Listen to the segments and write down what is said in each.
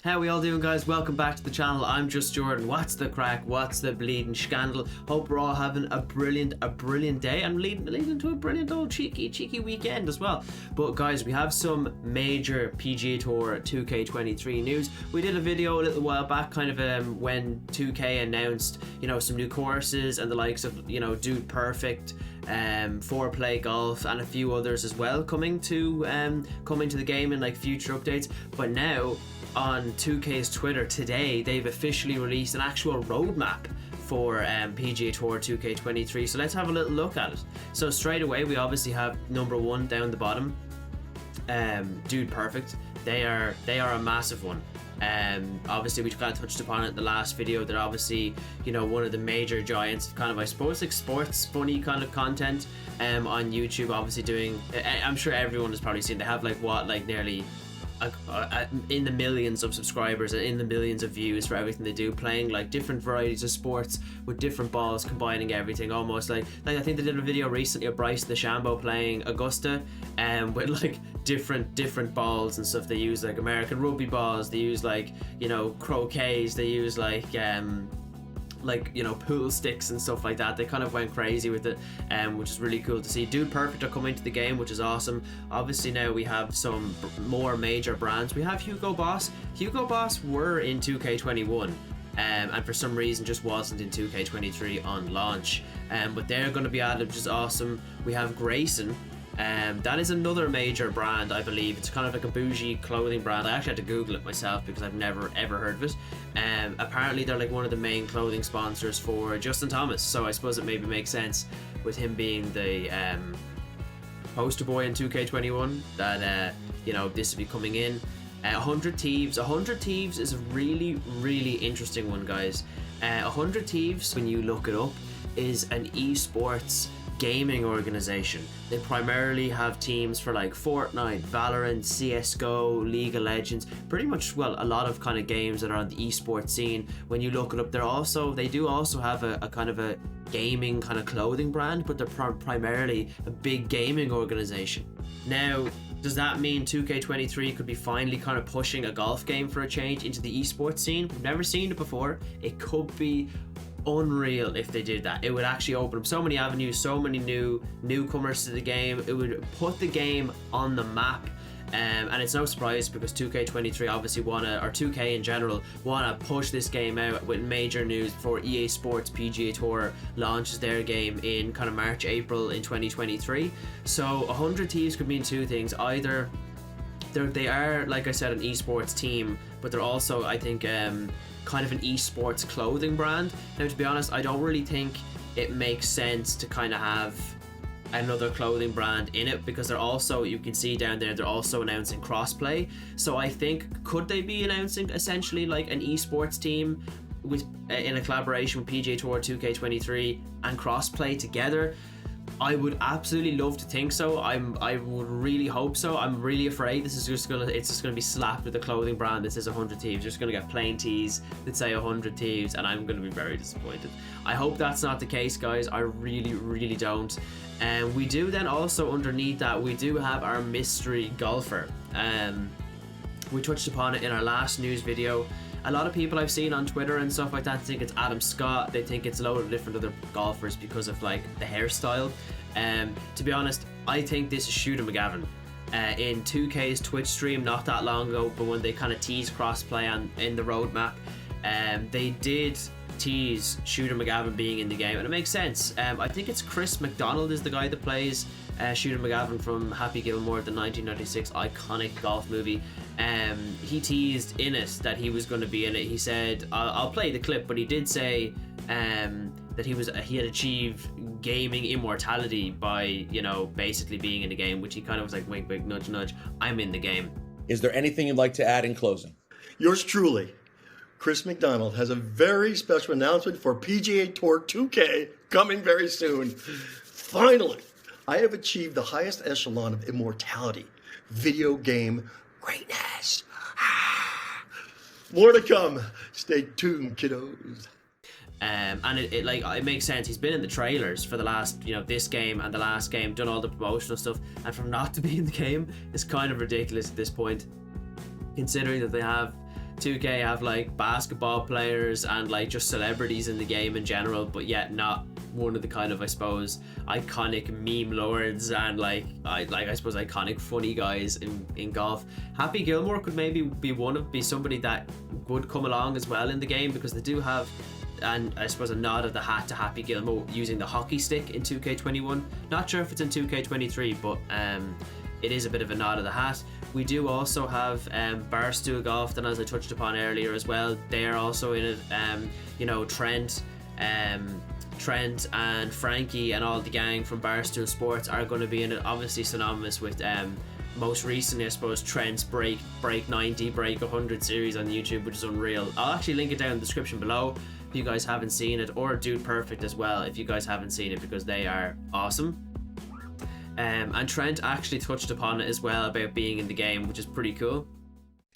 How we all doing, guys? Welcome back to the channel. I'm just Jordan. What's the crack? What's the bleeding scandal? Hope we're all having a brilliant day and leading into a brilliant old cheeky weekend as well. But guys, we have some major PGA Tour 2K23 news. We did a video a little while back, kind of when 2K announced, some new courses and the likes of, Dude Perfect, Foreplay Golf, and a few others as well coming to the game in like future updates. But now, on 2K's Twitter today, they've officially released an actual roadmap for PGA Tour 2K23. So let's have a little look at it. So straight away, we obviously have number one down the bottom, Dude Perfect. They are a massive one. Obviously we kind of touched upon it in the last video. They're obviously, one of the major giants of kind of, I suppose, like sports funny kind of content on YouTube. Obviously doing, I'm sure everyone has probably seen, they have nearly in the millions of subscribers and in the millions of views for everything they do, playing like different varieties of sports with different balls, combining everything, almost like I think they did a video recently of Bryce DeChambeau playing Augusta with like different balls and stuff. They use like American rugby balls, they use like croquets, they use pool sticks and stuff like that. They kind of went crazy with it, which is really cool to see. Dude Perfect are coming to the game, which is awesome. Obviously now we have some more major brands. We have Hugo Boss. Hugo Boss were in 2K21 and for some reason just wasn't in 2K23 on launch, but they're going to be added, which is awesome. We have Grayson. That is another major brand, I believe. It's kind of like a bougie clothing brand. I actually had to Google it myself because I've never ever heard of it. Apparently they're like one of the main clothing sponsors for Justin Thomas, so I suppose it maybe makes sense with him being the poster boy in 2K21 that this will be coming in. 100 Thieves. 100 Thieves is a really interesting one, guys. 100 Thieves, when you look it up, is an esports gaming organization. They primarily have teams for like Fortnite, Valorant, CSGO, League of Legends, pretty much, well, a lot of kind of games that are on the esports scene. When you look it up, they do also have a kind of a gaming kind of clothing brand, but they're primarily a big gaming organization. Now, does that mean 2K23 could be finally kind of pushing a golf game for a change into the esports scene? We've never seen it before. It could be unreal if they did that. It would actually open up so many avenues, so many newcomers to the game. It would put the game on the map, and it's no surprise because 2K23 obviously or 2K in general want to push this game out with major news before EA Sports PGA Tour launches their game in kind of March, April in 2023. So 100 Thieves could mean two things. Either they are, like I said, an esports team, but they're also, I think, kind of an esports clothing brand. Now, to be honest, I don't really think it makes sense to kind of have another clothing brand in it, because they're also, you can see down there, they're also announcing Crossplay. So I think, could they be announcing essentially like an esports team with in a collaboration with PGA Tour 2K23 and Crossplay together? I would absolutely love to think so. I would really hope so. I'm really afraid it's just gonna be slapped with a clothing brand that says 100 Thieves. You're just gonna get plain tees that say 100 Thieves, and I'm gonna be very disappointed. I hope that's not the case, guys. I really don't. And we do then also, underneath that, we do have our mystery golfer. We touched upon it in our last news video. A lot of people I've seen on Twitter and stuff like that think it's Adam Scott. They think it's a load of different other golfers because of like the hairstyle. To be honest, I think this is Shooter McGavin. In 2K's Twitch stream not that long ago, but when they kind of teased Crossplay in the roadmap, they did tease Shooter McGavin being in the game, and it makes sense. I think it's Chris McDonald is the guy that plays Shooter McGavin from Happy Gilmore, the 1996 iconic golf movie. He teased in it that he was going to be in it. He said, I'll play the clip, but he did say that he had achieved gaming immortality by, basically being in the game, which he kind of was like, wink, wink, nudge, nudge, I'm in the game. Is there anything you'd like to add in closing? Yours truly, Chris McDonald, has a very special announcement for PGA Tour 2K coming very soon. Finally, I have achieved the highest echelon of immortality, video game greatness. More to come. Stay tuned, kiddos. And it makes sense. He's been in the trailers for the last, this game and the last game, done all the promotional stuff, and for him not to be in the game is kind of ridiculous at this point, considering that they have 2K have like basketball players and like just celebrities in the game in general, but yet not one of the kind of, I suppose, iconic meme lords and I suppose iconic funny guys in golf. Happy Gilmore could maybe be somebody that would come along as well in the game, because they do have, and I suppose, a nod of the hat to Happy Gilmore using the hockey stick in 2K21. Not sure if it's in 2K23, but it is a bit of a nod of the hat. We do also have Barstool Golf, and as I touched upon earlier as well, they are also in it. Trent and Frankie and all the gang from Barstool Sports are going to be in it, obviously synonymous with most recently, I suppose, Trent's break 90, break 100 series on YouTube, which is unreal. I'll actually link it down in the description below if you guys haven't seen it, or Dude Perfect as well if you guys haven't seen it, because they are awesome. And Trent actually touched upon it as well about being in the game, which is pretty cool.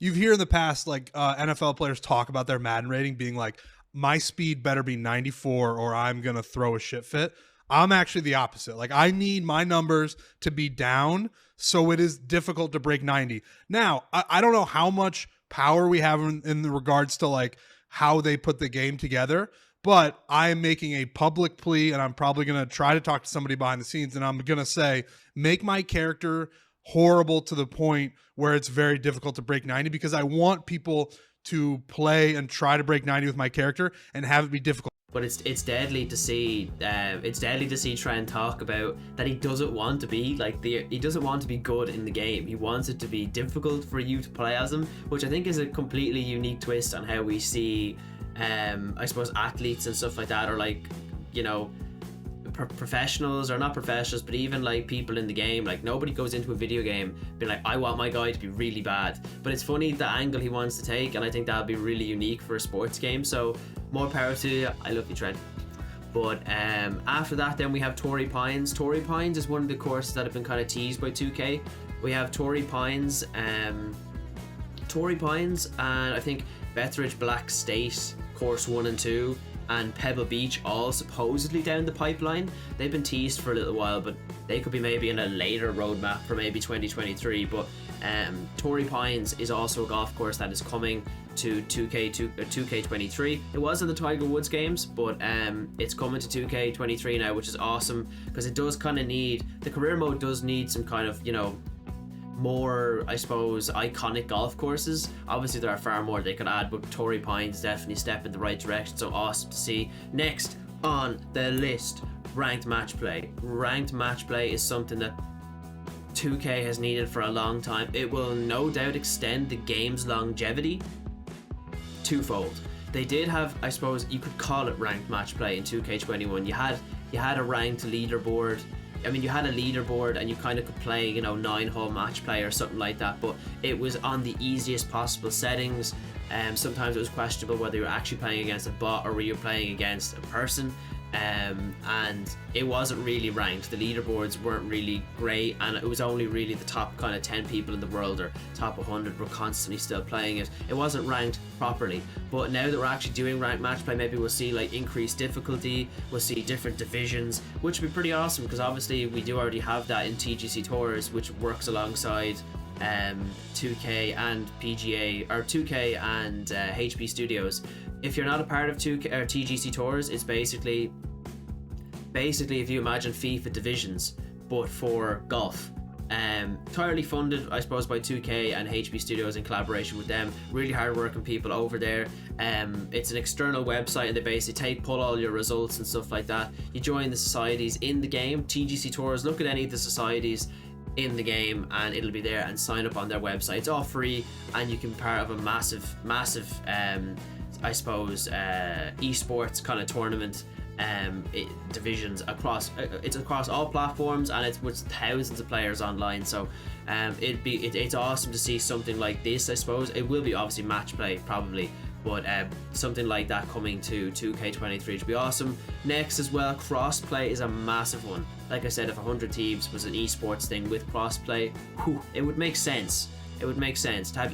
You've heard in the past like NFL players talk about their Madden rating being like, my speed better be 94 or I'm going to throw a shit fit. I'm actually the opposite. Like, I need my numbers to be down, so it is difficult to break 90. Now, I don't know how much power we have in regards to like how they put the game together, but I am making a public plea, and I'm probably going to try to talk to somebody behind the scenes, and I'm going to say, make my character horrible to the point where it's very difficult to break 90, because I want people to play and try to break 90 with my character and have it be difficult. But it's deadly to see Trent talk about that he doesn't want to be like he doesn't want to be good in the game. He wants it to be difficult for you to play as him, which I think is a completely unique twist on how we see I suppose athletes and stuff like that, or like, you know, professionals, or not professionals, but even like people in the game. Like, nobody goes into a video game being like, I want my guy to be really bad. But it's funny the angle he wants to take, and I think that'll be really unique for a sports game. So more power to you. I love you, Trent. But after that, then we have Torrey Pines. Torrey Pines is one of the courses that have been kind of teased by 2K. We have Torrey Pines, and I think Bethridge Black State course 1 and 2, and Pebble Beach, all supposedly down the pipeline. They've been teased for a little while, but they could be maybe in a later roadmap for maybe 2023. But Torrey Pines is also a golf course that is coming to 2K23. It was in the Tiger Woods games, but it's coming to 2K23 now, which is awesome, because it does kind of need, the career mode does need some kind of, you know, more, I suppose, iconic golf courses. Obviously there are far more they could add, but Torrey Pines definitely step in the right direction, so awesome to see. Next on the list, ranked match play. Ranked match play is something that 2K has needed for a long time. It will no doubt extend the game's longevity twofold. They did have, I suppose you could call it ranked match play in 2K21. You had a ranked leaderboard. I mean, you had a leaderboard and you kind of could play, you know, 9-hole match play or something like that, but it was on the easiest possible settings. Sometimes it was questionable whether you were actually playing against a bot or were you playing against a person. And it wasn't really ranked. The leaderboards weren't really great, and it was only really the top kind of 10 people in the world, or top 100, were constantly still playing it. It wasn't ranked properly. But now that we're actually doing ranked match play, maybe we'll see like increased difficulty, we'll see different divisions, which would be pretty awesome, because obviously we do already have that in TGC Tours, which works alongside 2K and PGA, or 2K and HB Studios. If you're not a part of 2K or TGC Tours, it's basically if you imagine FIFA divisions, but for golf. Entirely funded, I suppose, by 2K and HB Studios in collaboration with them. Really hard-working people over there. It's an external website, and they basically pull all your results and stuff like that. You join the societies in the game. TGC Tours, look at any of the societies in the game and it'll be there, and sign up on their website. It's all free, and you can be part of a massive I suppose esports kind of tournament divisions across it's across all platforms, and it's with thousands of players online. So it's awesome to see something like this. I suppose it will be obviously match play probably, but something like that coming to 2K23 would be awesome. Next as well, crossplay is a massive one. Like I said, if 100 Thieves was an esports thing with crossplay, it would make sense. It would make sense to have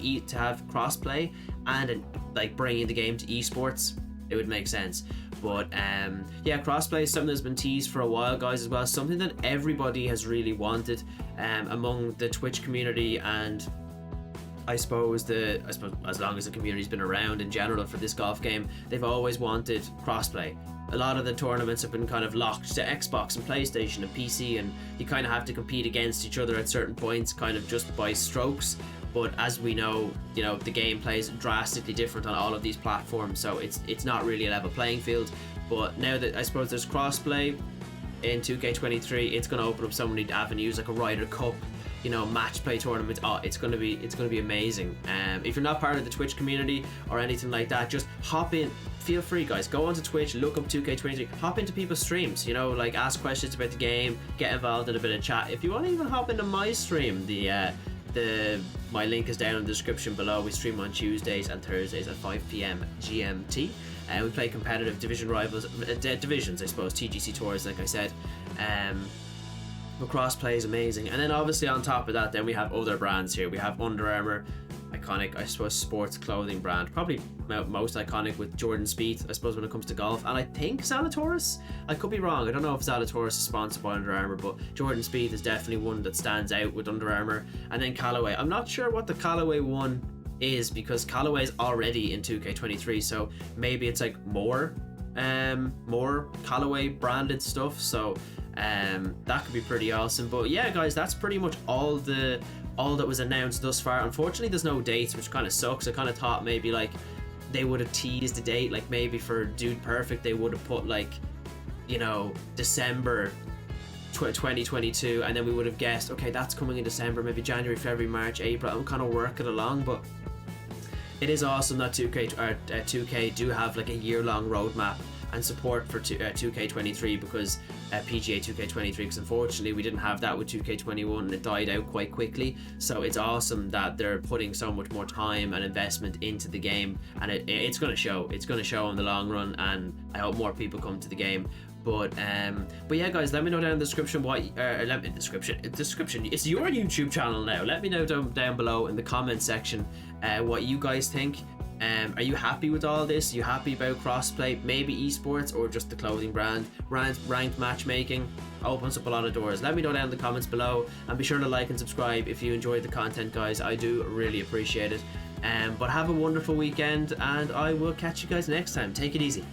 crossplay and like bringing the game to esports. It would make sense. But yeah, crossplay is something that's been teased for a while, guys, as well. Something that everybody has really wanted among the Twitch community and I suppose as long as the community's been around in general for this golf game, they've always wanted crossplay. A lot of the tournaments have been kind of locked to Xbox and PlayStation and PC, and you kind of have to compete against each other at certain points, kind of just by strokes. But as we know, the game plays drastically different on all of these platforms, so it's not really a level playing field. But now that I suppose there's crossplay in 2K23, it's going to open up so many avenues, like a Ryder Cup, match play tournament. It's going to be amazing. If you're not part of the Twitch community or anything like that, just hop in. Feel free, guys, go onto Twitch, look up 2K23, hop into people's streams, like ask questions about the game, get involved in a bit of chat. If you want to even hop into my stream, my link is down in the description below. We stream on Tuesdays and Thursdays at 5 p.m. GMT. We play competitive divisions, I suppose, TGC tours, like I said. But crossplay is amazing. And then obviously on top of that, then we have other brands here. We have Under Armour, iconic, I suppose, sports clothing brand, probably most iconic with Jordan Spieth, I suppose, when it comes to golf. And I think Zalatoris, I could be wrong, I don't know if Zalatoris is sponsored by Under Armour, but Jordan Spieth is definitely one that stands out with Under Armour. And then Callaway, I'm not sure what the Callaway one is, because Callaway is already in 2K23, so maybe it's like more Callaway branded stuff, so that could be pretty awesome. But yeah, guys, that's pretty much all that was announced thus far. Unfortunately, there's no dates, which kind of sucks. I kind of thought maybe like they would have teased a date, like maybe for Dude Perfect they would have put like December 2022, and then we would have guessed, okay, that's coming in December, maybe January, February, March, April. I'm kind of working along, but it is awesome that 2K do have like a year-long roadmap and support for 2K23, because PGA 2K23, because unfortunately we didn't have that with 2K21 and it died out quite quickly. So it's awesome that they're putting so much more time and investment into the game, and it's going to show. It's going to show in the long run, and I hope more people come to the game. But yeah, guys, let me know down in the description description. It's your YouTube channel now. Let me know down below in the comment section what you guys think. Are you happy with all this? Are you happy about crossplay, maybe esports, or just the clothing brand? Ranked matchmaking opens up a lot of doors. Let me know down in the comments below, and be sure to like and subscribe if you enjoyed the content, guys. I do really appreciate it. But have a wonderful weekend, and I will catch you guys next time. Take it easy.